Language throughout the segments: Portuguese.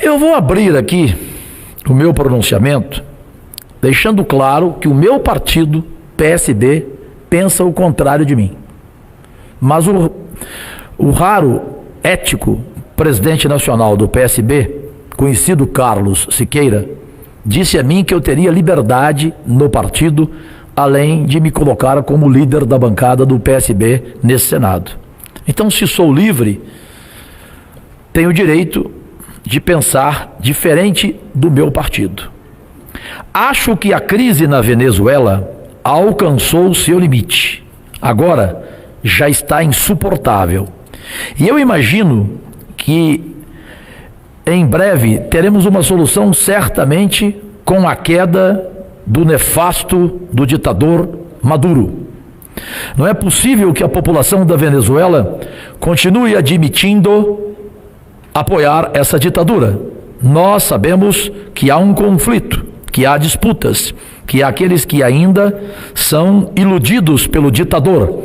Eu vou abrir aqui o meu pronunciamento, deixando claro que o meu partido, PSB, pensa o contrário de mim. Mas o raro, ético presidente nacional do PSB, conhecido Carlos Siqueira, disse a mim que eu teria liberdade no partido, além de me colocar como líder da bancada do PSB nesse Senado. Então, se sou livre, tenho o direito de pensar diferente do meu partido. Acho que a crise na Venezuela alcançou o seu limite. Agora já está insuportável. E eu imagino que em breve teremos uma solução, certamente com a queda do nefasto, do ditador Maduro. Não é possível que a população da Venezuela continue admitindo apoiar essa ditadura. Nós sabemos que há um conflito, que há disputas, que há aqueles que ainda são iludidos pelo ditador,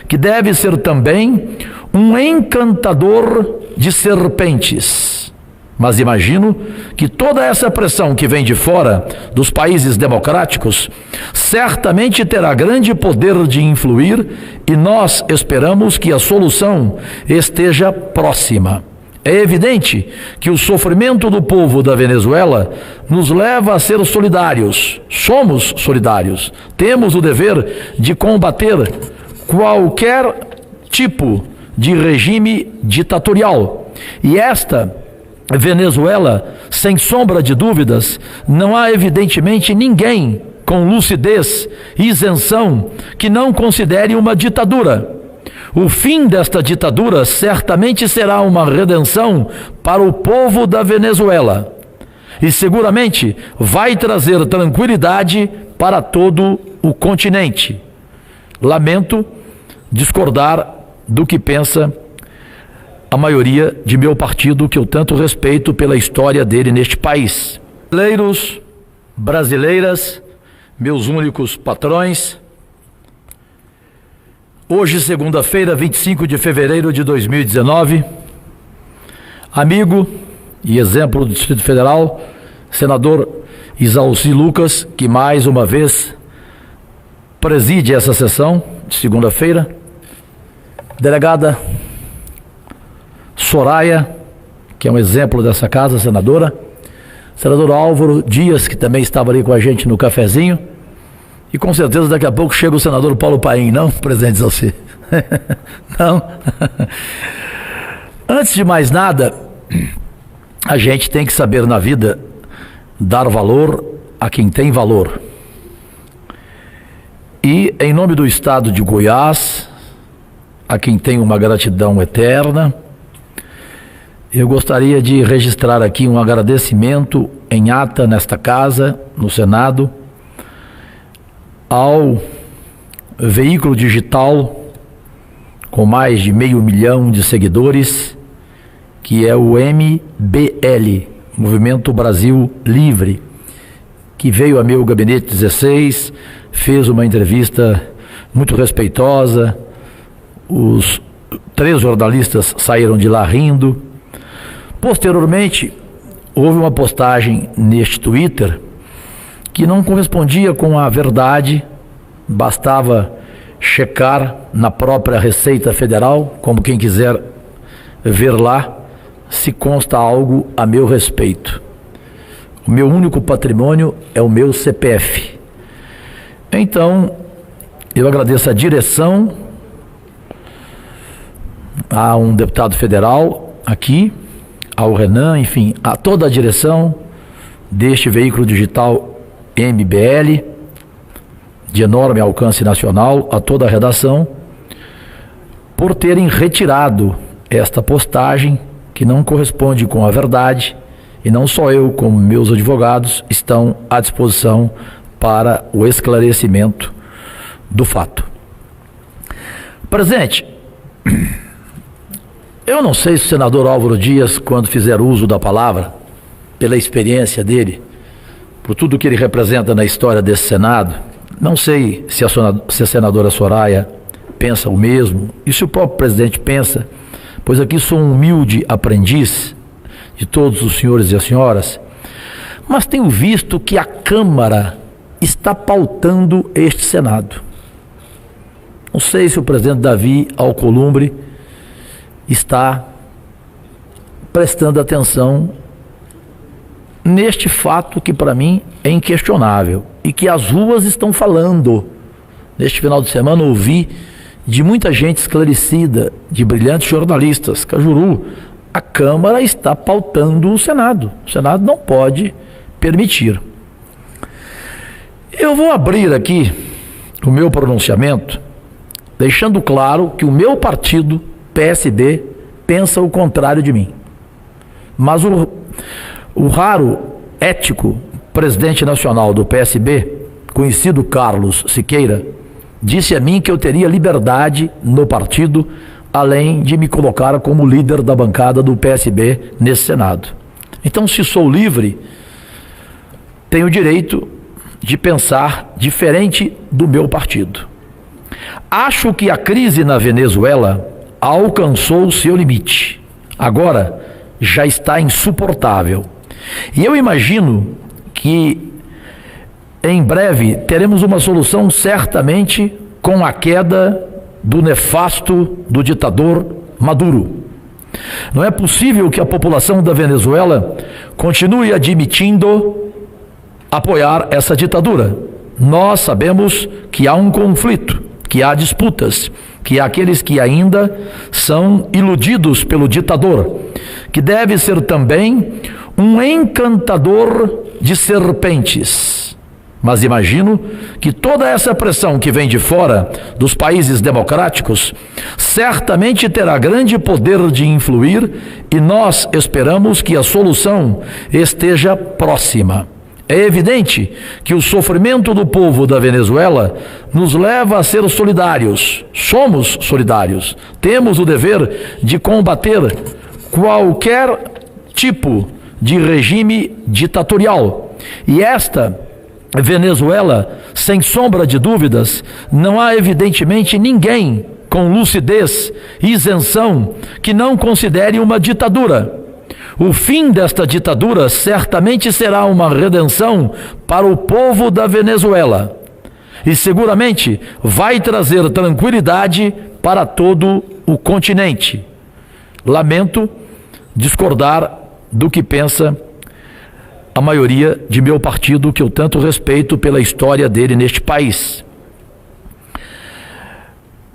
que deve ser também um encantador de serpentes. Mas imagino que toda essa pressão que vem de fora dos países democráticos certamente terá grande poder de influir, e nós esperamos que a solução esteja próxima. É evidente que o sofrimento do povo da Venezuela nos leva a ser solidários. Somos solidários. Temos o dever de combater qualquer tipo de regime ditatorial. E esta Venezuela, sem sombra de dúvidas, não há evidentemente ninguém com lucidez e isenção que não considere uma ditadura. O fim desta ditadura certamente será uma redenção para o povo da Venezuela e seguramente vai trazer tranquilidade para todo o continente. Lamento discordar do que pensa a maioria de meu partido, que eu tanto respeito pela história dele neste país. Brasileiros, brasileiras, meus únicos patrões, hoje, segunda-feira, 25 de fevereiro de 2019, amigo e exemplo do Distrito Federal, senador Isalci Lucas, que mais uma vez preside essa sessão de segunda-feira, delegada Soraya, que é um exemplo dessa casa, senadora, senador Álvaro Dias, que também estava ali com a gente no cafezinho, e com certeza daqui a pouco chega o senador Paulo Paim, não, presidente Isalci? Não. Antes de mais nada, a gente tem que saber na vida dar valor a quem tem valor. E em nome do estado de Goiás, a quem tem uma gratidão eterna, eu gostaria de registrar aqui um agradecimento em ata nesta casa, no Senado, ao veículo digital com mais de 500 mil de seguidores, que é o MBL, Movimento Brasil Livre, que veio a meu gabinete 16, fez uma entrevista muito respeitosa, os 3 jornalistas saíram de lá rindo. Posteriormente, houve uma postagem neste Twitter que não correspondia com a verdade, bastava checar na própria Receita Federal, como quem quiser ver lá, se consta algo a meu respeito. O meu único patrimônio é o meu CPF. Então, eu agradeço a direção, a um deputado federal aqui, ao Renan, enfim, a toda a direção deste veículo digital MBL, de enorme alcance nacional, a toda a redação, por terem retirado esta postagem que não corresponde com a verdade, e não só eu, como meus advogados, estão à disposição para o esclarecimento do fato. Presidente, eu não sei se o senador Álvaro Dias, quando fizer uso da palavra, pela experiência dele, por tudo que ele representa na história desse Senado, não sei se a senadora Soraya pensa o mesmo, e se o próprio presidente pensa, pois aqui sou um humilde aprendiz de todos os senhores e as senhoras, mas tenho visto que a Câmara está pautando este Senado. Não sei se o presidente Davi Alcolumbre está prestando atenção neste fato que para mim é inquestionável e que as ruas estão falando. Neste final de semana ouvi de muita gente esclarecida, de brilhantes jornalistas, Cajuru, a Câmara está pautando o Senado. O Senado não pode permitir. Eu vou abrir aqui o meu pronunciamento, deixando claro que o meu partido, PSD, pensa o contrário de mim. Mas o raro, ético presidente nacional do PSB, conhecido Carlos Siqueira, disse a mim que eu teria liberdade no partido, além de me colocar como líder da bancada do PSB nesse Senado. Então, se sou livre, tenho o direito de pensar diferente do meu partido. Acho que a crise na Venezuela alcançou o seu limite. Agora já está insuportável. E eu imagino que em breve teremos uma solução, certamente com a queda do nefasto, do ditador Maduro. Não é possível que a população da Venezuela continue admitindo apoiar essa ditadura. Nós sabemos que há um conflito, que há disputas, que há aqueles que ainda são iludidos pelo ditador, que deve ser também um encantador de serpentes. Mas imagino que toda essa pressão que vem de fora dos países democráticos certamente terá grande poder de influir e nós esperamos que a solução esteja próxima. É evidente que o sofrimento do povo da Venezuela nos leva a ser solidários. Somos solidários. Temos o dever de combater qualquer tipo de regime ditatorial. E esta Venezuela, sem sombra de dúvidas, não há evidentemente ninguém com lucidez e isenção que não considere uma ditadura. O fim desta ditadura certamente será uma redenção para o povo da Venezuela e seguramente vai trazer tranquilidade para todo o continente. Lamento discordar do que pensa a maioria de meu partido, que eu tanto respeito pela história dele neste país.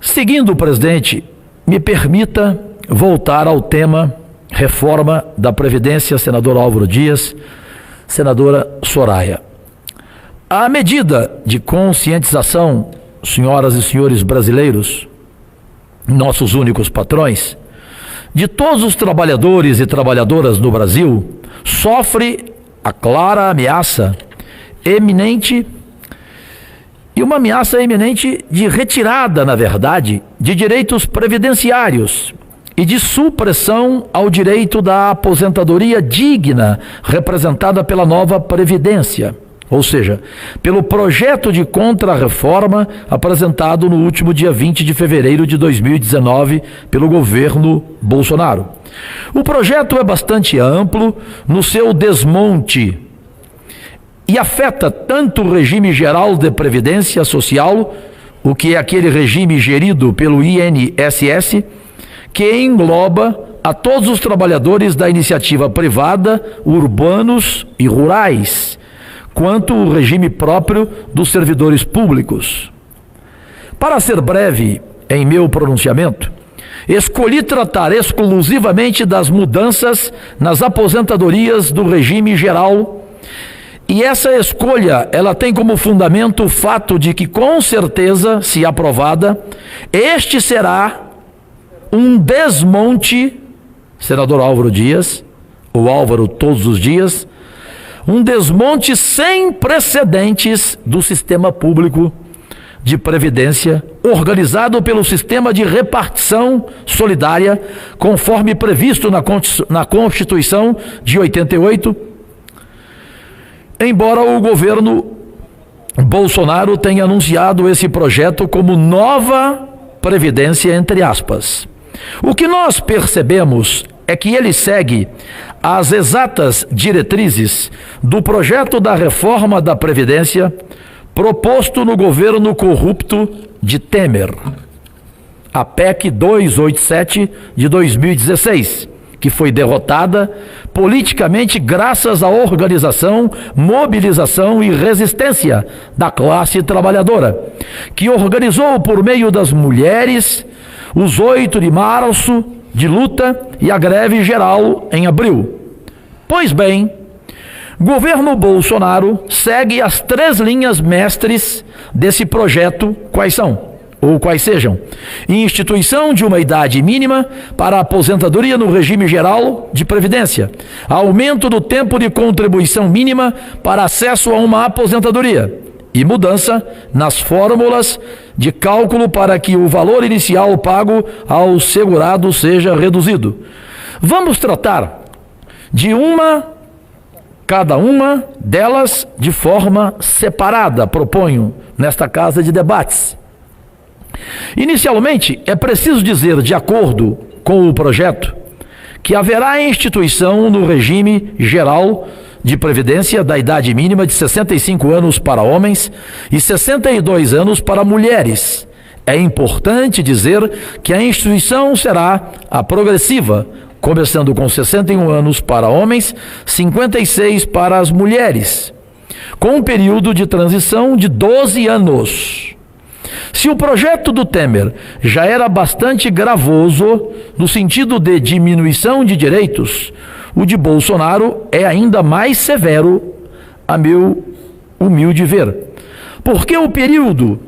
Seguindo, presidente, me permita voltar ao tema reforma da Previdência, senador Álvaro Dias, senadora Soraya. A medida de conscientização, senhoras e senhores brasileiros, nossos únicos patrões, de todos os trabalhadores e trabalhadoras no Brasil, sofre a clara ameaça eminente e uma ameaça eminente de retirada, na verdade, de direitos previdenciários e de supressão ao direito da aposentadoria digna representada pela nova Previdência, ou seja, pelo projeto de contra-reforma apresentado no último dia 20 de fevereiro de 2019 pelo governo Bolsonaro. O projeto é bastante amplo no seu desmonte e afeta tanto o regime geral de previdência social, o que é aquele regime gerido pelo INSS, que engloba a todos os trabalhadores da iniciativa privada, urbanos e rurais, quanto o regime próprio dos servidores públicos. Para ser breve em meu pronunciamento, escolhi tratar exclusivamente das mudanças nas aposentadorias do regime geral, e essa escolha, ela tem como fundamento o fato de que, com certeza, se aprovada, este será um desmonte, senador Álvaro Dias, ou Álvaro todos os dias, um desmonte sem precedentes do sistema público de previdência, organizado pelo sistema de repartição solidária, conforme previsto na Constituição de 88, embora o governo Bolsonaro tenha anunciado esse projeto como nova previdência, entre aspas. O que nós percebemos é que ele segue as exatas diretrizes do projeto da reforma da Previdência proposto no governo corrupto de Temer, a PEC 287 de 2016, que foi derrotada politicamente graças à organização, mobilização e resistência da classe trabalhadora, que organizou por meio das mulheres os 8 de março de luta e a greve geral em abril. Pois bem, governo Bolsonaro segue as 3 linhas mestres desse projeto. Quais são? Ou quais sejam: instituição de uma idade mínima para a aposentadoria no regime geral de previdência, aumento do tempo de contribuição mínima para acesso a uma aposentadoria e mudança nas fórmulas de cálculo para que o valor inicial pago ao segurado seja reduzido. Vamos tratar de cada uma delas de forma separada, proponho, nesta casa de debates. Inicialmente, é preciso dizer, de acordo com o projeto, que haverá instituição no regime geral de previdência da idade mínima de 65 anos para homens e 62 anos para mulheres. É importante dizer que a instituição será a progressiva, começando com 61 anos para homens, 56 para as mulheres, com um período de transição de 12 anos. Se o projeto do Temer já era bastante gravoso no sentido de diminuição de direitos, o de Bolsonaro é ainda mais severo, a meu humilde ver. Porque o período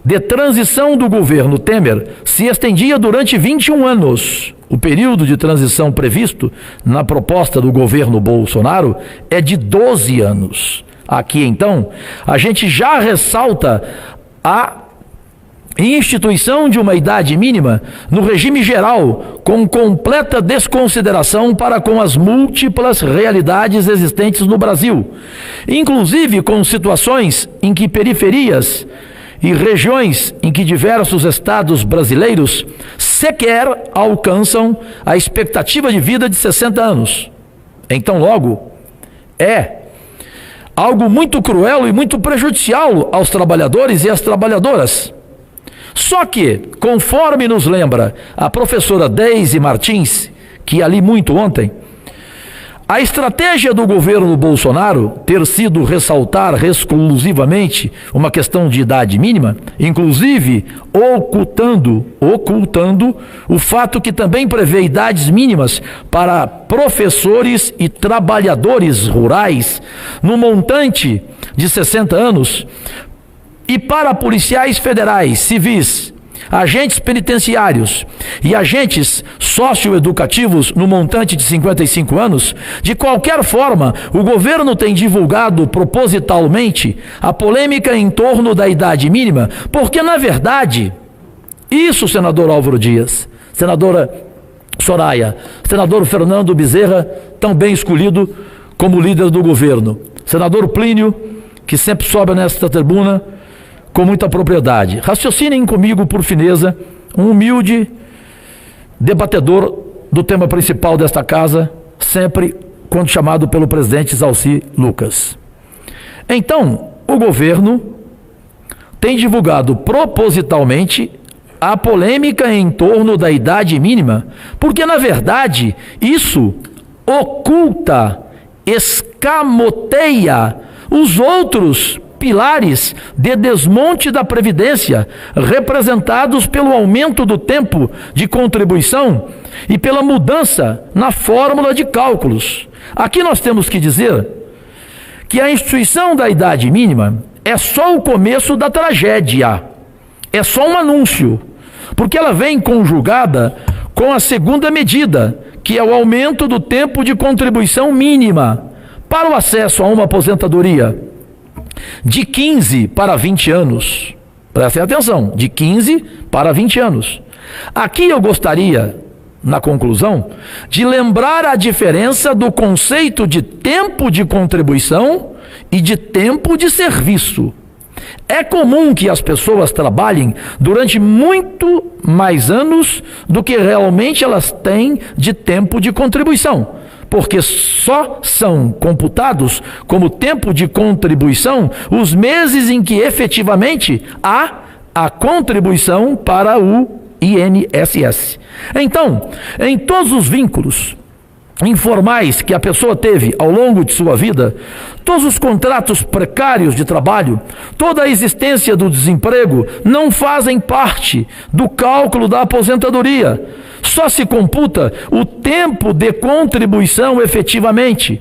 de transição do governo Temer se estendia durante 21 anos. O período de transição previsto na proposta do governo Bolsonaro é de 12 anos. Aqui, então, a gente já ressalta a instituição de uma idade mínima no regime geral, com completa desconsideração para com as múltiplas realidades existentes no Brasil, inclusive com situações em que periferias e regiões em que diversos estados brasileiros sequer alcançam a expectativa de vida de 60 anos. Então, logo, é algo muito cruel e muito prejudicial aos trabalhadores e às trabalhadoras. Só que, conforme nos lembra a professora Deise Martins, que ali muito ontem, a estratégia do governo Bolsonaro ter sido ressaltar exclusivamente uma questão de idade mínima, inclusive ocultando o fato que também prevê idades mínimas para professores e trabalhadores rurais no montante de 60 anos, e para policiais federais, civis, agentes penitenciários e agentes socioeducativos no montante de 55 anos, de qualquer forma, o governo tem divulgado propositalmente a polêmica em torno da idade mínima, porque, na verdade, isso, senador Álvaro Dias, senadora Soraya, senador Fernando Bezerra, tão bem escolhido como líder do governo, senador Plínio, que sempre sobe nesta tribuna com muita propriedade. Raciocinem comigo, por fineza, um humilde debatedor do tema principal desta casa, sempre quando chamado pelo presidente Zalci Lucas. Então, o governo tem divulgado propositalmente a polêmica em torno da idade mínima, porque, na verdade, isso oculta, escamoteia os outros pilares de desmonte da Previdência, representados pelo aumento do tempo de contribuição e pela mudança na fórmula de cálculos. Aqui nós temos que dizer que a instituição da idade mínima é só o começo da tragédia, é só um anúncio, porque ela vem conjugada com a segunda medida, que é o aumento do tempo de contribuição mínima para o acesso a uma aposentadoria, de 15 para 20 anos. Prestem atenção, de 15 para 20 anos. Aqui eu gostaria, na conclusão, de lembrar a diferença do conceito de tempo de contribuição e de tempo de serviço. É comum que as pessoas trabalhem durante muito mais anos do que realmente elas têm de tempo de contribuição, porque só são computados como tempo de contribuição os meses em que efetivamente há a contribuição para o INSS. Então, em todos os vínculos informais que a pessoa teve ao longo de sua vida, todos os contratos precários de trabalho, toda a existência do desemprego não fazem parte do cálculo da aposentadoria. Só se computa o tempo de contribuição efetivamente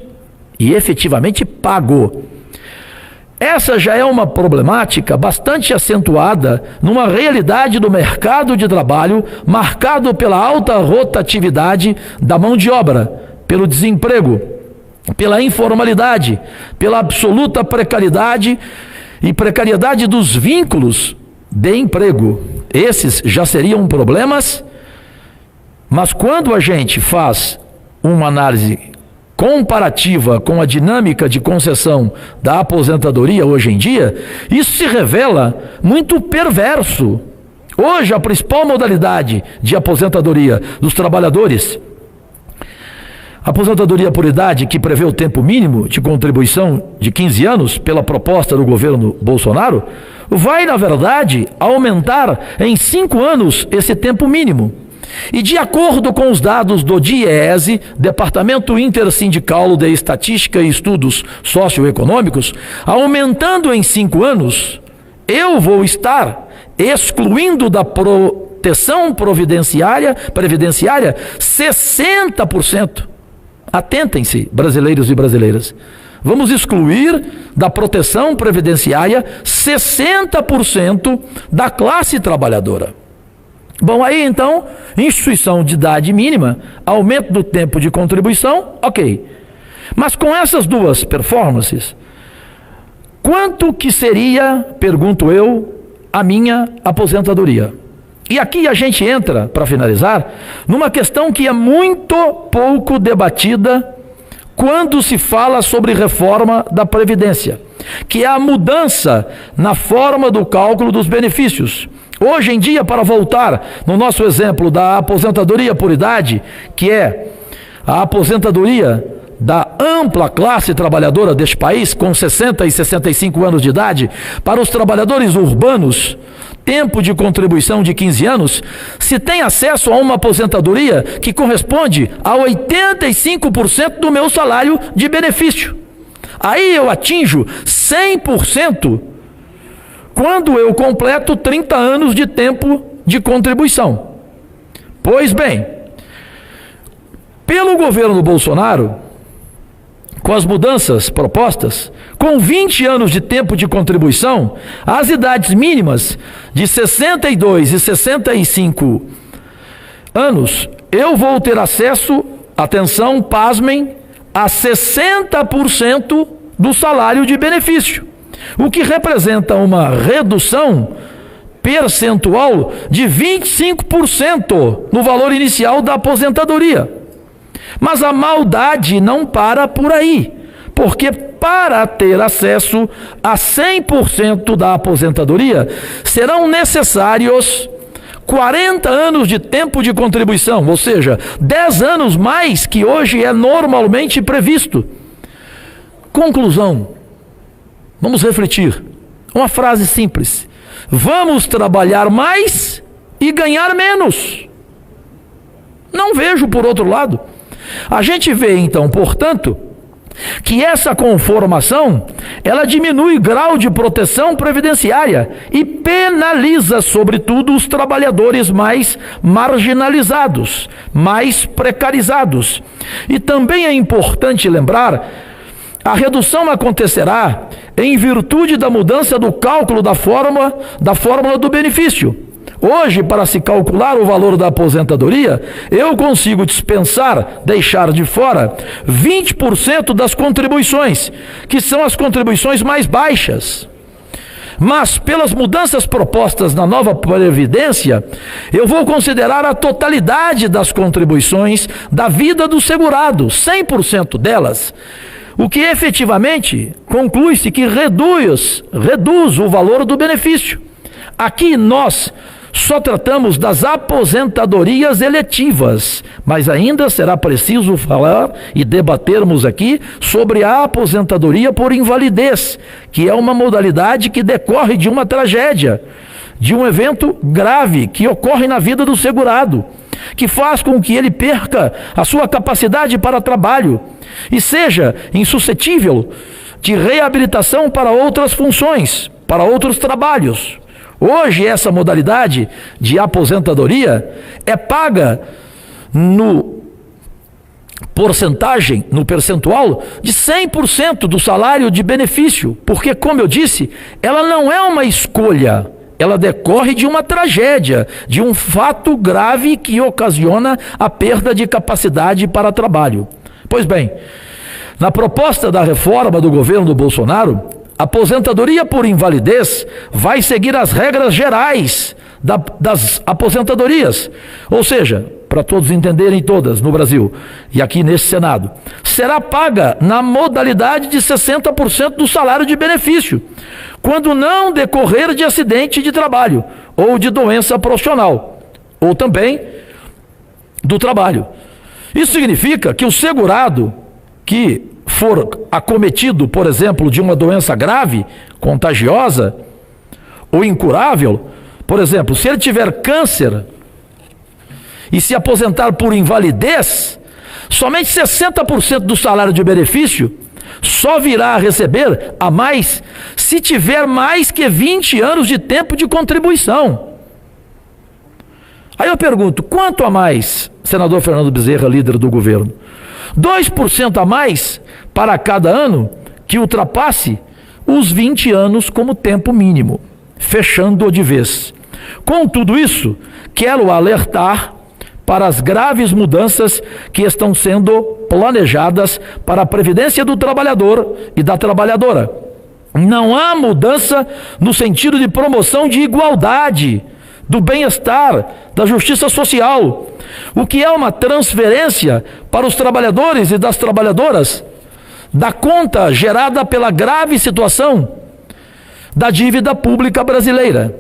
pago. Essa já é uma problemática bastante acentuada numa realidade do mercado de trabalho marcado pela alta rotatividade da mão de obra, pelo desemprego, pela informalidade, pela absoluta precariedade e precariedade dos vínculos de emprego. Esses já seriam problemas, mas quando a gente faz uma análise comparativa com a dinâmica de concessão da aposentadoria hoje em dia, isso se revela muito perverso. Hoje, a principal modalidade de aposentadoria dos trabalhadores, a aposentadoria por idade, que prevê o tempo mínimo de contribuição de 15 anos pela proposta do governo Bolsonaro, vai, na verdade, aumentar em 5 anos esse tempo mínimo. E de acordo com os dados do DIEESE, Departamento Intersindical de Estatística e Estudos Socioeconômicos, aumentando em 5 anos, eu vou estar excluindo da proteção previdenciária 60%. Atentem-se, brasileiros e brasileiras. Vamos excluir da proteção previdenciária 60% da classe trabalhadora. Bom, aí então, instituição de idade mínima, aumento do tempo de contribuição, ok. Mas com essas duas performances, quanto que seria, pergunto eu, a minha aposentadoria? E aqui a gente entra, para finalizar, numa questão que é muito pouco debatida quando se fala sobre reforma da Previdência, que é a mudança na forma do cálculo dos benefícios. Hoje em dia, para voltar no nosso exemplo da aposentadoria por idade, que é a aposentadoria da ampla classe trabalhadora deste país, com 60 e 65 anos de idade, para os trabalhadores urbanos, tempo de contribuição de 15 anos, se tem acesso a uma aposentadoria que corresponde a 85% do meu salário de benefício. Aí eu atinjo 100% quando eu completo 30 anos de tempo de contribuição. Pois bem, pelo governo Bolsonaro, com as mudanças propostas, com 20 anos de tempo de contribuição, as idades mínimas de 62 e 65 anos, eu vou ter acesso, atenção, pasmem, a 60% do salário de benefício, o que representa uma redução percentual de 25% no valor inicial da aposentadoria. Mas a maldade não para por aí, porque para ter acesso a 100% da aposentadoria, serão necessários 40 anos de tempo de contribuição, ou seja, 10 anos mais que hoje é normalmente previsto. Conclusão, vamos refletir. Uma frase simples: vamos trabalhar mais e ganhar menos. Não vejo por outro lado. A gente vê então, portanto, que essa conformação, ela diminui o grau de proteção previdenciária e penaliza, sobretudo, os trabalhadores mais marginalizados, mais precarizados. E também é importante lembrar, a redução acontecerá em virtude da mudança do cálculo da fórmula do benefício. Hoje, para se calcular o valor da aposentadoria, eu consigo dispensar, deixar de fora 20% das contribuições, que são as contribuições mais baixas. Mas, pelas mudanças propostas na nova Previdência, eu vou considerar a totalidade das contribuições da vida do segurado, 100% delas. o que efetivamente conclui-se que reduz o valor do benefício. Aqui nós só tratamos das aposentadorias eletivas, mas ainda será preciso falar e debatermos aqui sobre a aposentadoria por invalidez, que é uma modalidade que decorre de uma tragédia, de um evento grave que ocorre na vida do segurado, que faz com que ele perca a sua capacidade para trabalho e seja insuscetível de reabilitação para outras funções, para outros trabalhos. Hoje essa modalidade de aposentadoria é paga no percentual de 100% do salário de benefício, porque, como eu disse, ela não é uma escolha, ela decorre de uma tragédia, de um fato grave que ocasiona a perda de capacidade para trabalho. Pois bem, na proposta da reforma do governo do Bolsonaro, a aposentadoria por invalidez vai seguir as regras gerais das aposentadorias, ou seja, para todos entenderem todas no Brasil e aqui nesse Senado, será paga na modalidade de 60% do salário de benefício, quando não decorrer de acidente de trabalho ou de doença profissional, ou também do trabalho. Isso significa que o segurado que for acometido, por exemplo, de uma doença grave, contagiosa ou incurável, por exemplo, se ele tiver câncer e se aposentar por invalidez, somente 60% do salário de benefício só virá a receber a mais se tiver mais que 20 anos de tempo de contribuição. Aí eu pergunto, quanto a mais, senador Fernando Bezerra, líder do governo? 2% a mais para cada ano que ultrapasse os 20 anos como tempo mínimo, fechando-o de vez. Com tudo isso, quero alertar para as graves mudanças que estão sendo planejadas para a previdência do trabalhador e da trabalhadora. Não há mudança no sentido de promoção de igualdade, do bem-estar, da justiça social, o que é uma transferência para os trabalhadores e das trabalhadoras da conta gerada pela grave situação da dívida pública brasileira.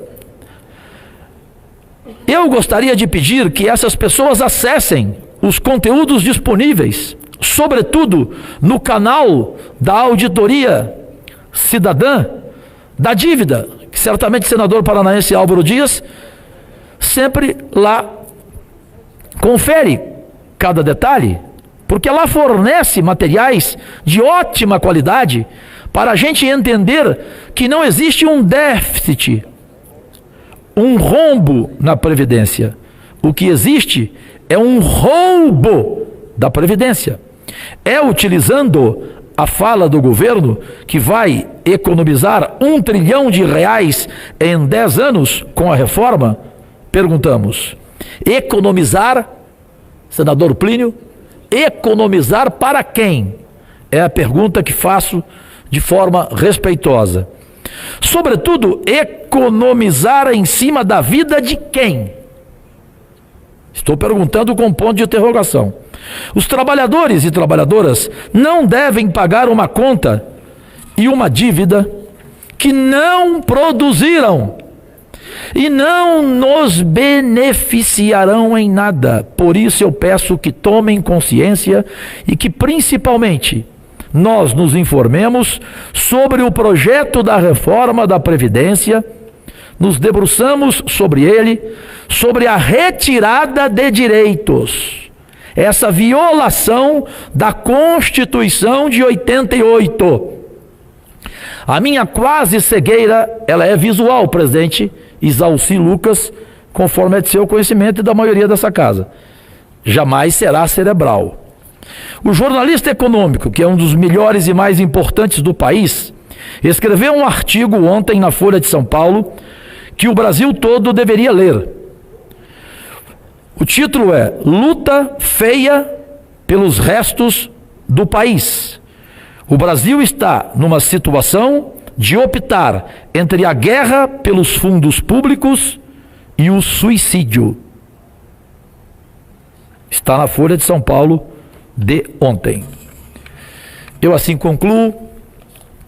Eu gostaria de pedir que essas pessoas acessem os conteúdos disponíveis, sobretudo no canal da Auditoria Cidadã da Dívida, que certamente o senador paranaense Álvaro Dias sempre lá confere cada detalhe, porque lá fornece materiais de ótima qualidade para a gente entender que não existe um déficit, um rombo na Previdência. O que existe é um roubo da Previdência. É utilizando a fala do governo que vai economizar R$1 trilhão em 10 anos com a reforma. Perguntamos, economizar, senador Plínio, economizar para quem? É a pergunta que faço de forma respeitosa. Sobretudo, economizar em cima da vida de quem? Estou perguntando com ponto de interrogação. Os trabalhadores e trabalhadoras não devem pagar uma conta e uma dívida que não produziram e não nos beneficiarão em nada. Por isso eu peço que tomem consciência e que principalmente nós nos informemos sobre o projeto da reforma da Previdência, nos debruçamos sobre ele, sobre a retirada de direitos, essa violação da Constituição de 88. A minha quase cegueira, ela é visual, presidente Isalci Lucas, conforme é de seu conhecimento e da maioria dessa casa. Jamais será cerebral. O jornalista econômico, que é um dos melhores e mais importantes do país, escreveu um artigo ontem na Folha de São Paulo que o Brasil todo deveria ler. O título é Luta Feia pelos Restos do País. O Brasil está numa situação de optar entre a guerra pelos fundos públicos e o suicídio. Está na Folha de São Paulo de ontem. Eu assim concluo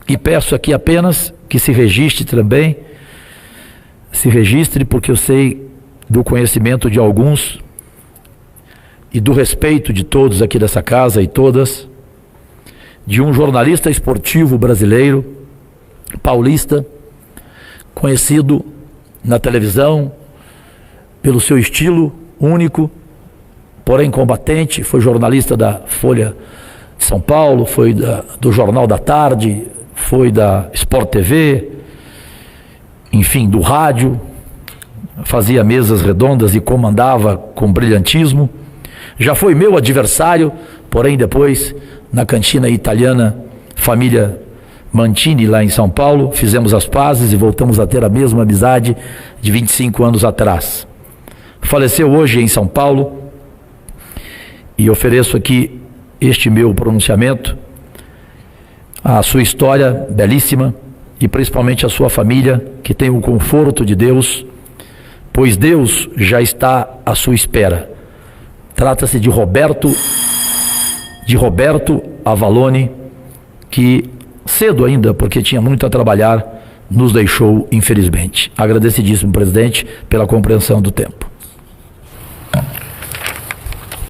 e peço aqui apenas que se registre também, porque eu sei do conhecimento de alguns e do respeito de todos aqui dessa casa e todas, de um jornalista esportivo brasileiro, paulista, conhecido na televisão pelo seu estilo único, porém combatente. Foi jornalista da Folha de São Paulo, foi do Jornal da Tarde, foi da Sport TV, enfim, do rádio, fazia mesas redondas e comandava com brilhantismo. Já foi meu adversário, porém depois, na cantina italiana Família Mantini, lá em São Paulo, fizemos as pazes e voltamos a ter a mesma amizade de 25 anos atrás. Faleceu hoje em São Paulo e ofereço aqui este meu pronunciamento à sua história belíssima e principalmente à sua família, que tem o conforto de Deus, pois Deus já está à sua espera. Trata-se de Roberto Avalone, que cedo ainda, porque tinha muito a trabalhar, nos deixou, infelizmente. Agradecidíssimo, presidente, pela compreensão do tempo.